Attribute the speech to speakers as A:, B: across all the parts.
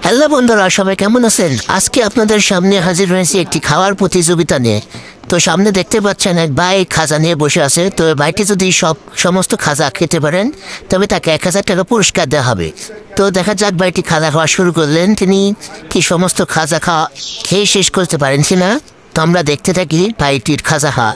A: হ্যালো বন্ধুরা, সবাই কেমন আছেন? আজকে আপনাদের সামনে হাজির হয়েছি একটি খাওয়ার প্রতিযোগিতা নিয়ে। তো সামনে দেখতে পাচ্ছেন এক ভাই খাজা নিয়ে বসে আছে। তো ভাইটি যদি সমস্ত খাজা খেতে পারেন তবে তাকে 1000 টাকা পুরস্কার দেওয়া হবে। তো দেখা যাক ভাইটি খাজা খাওয়া শুরু করলেন, তিনি কি সমস্ত খাজা খেয়ে শেষ করতে পারেন কিনা। তো আমরা দেখতে থাকি ভাইটির খাজা খাওয়া।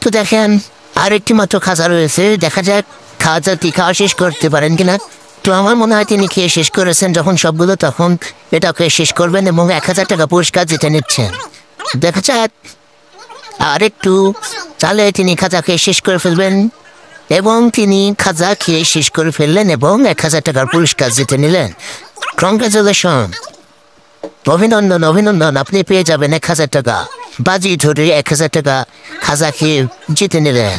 A: তো দেখেন আরেকটি মাত্র খাজা রয়েছে, দেখা যাক খাজাটি খাওয়া শেষ করতে পারেন কিনা। তো আমার মনে হয় তিনি খেয়ে শেষ করেছেন যখন সবগুলো, তখন এটা খেয়ে শেষ করবেন এবং 1000 টাকা পুরস্কার জিতে নিচ্ছেন। দেখা যাক আরেকটু চালে তিনি খাজা খেয়ে শেষ করে ফেলবেন এবং তিনি খাজা খেয়ে শেষ করে ফেললেন এবং 1000 টাকার পুরস্কার জিতে নিলেন। কংগ্রাচুলেশন, অভিনন্দন অভিনন্দন, আপনি পেয়ে যাবেন 1000 টাকা। বাজি ধরে 1000 টাকা খাজা খেয়ে জিতে নিলেন।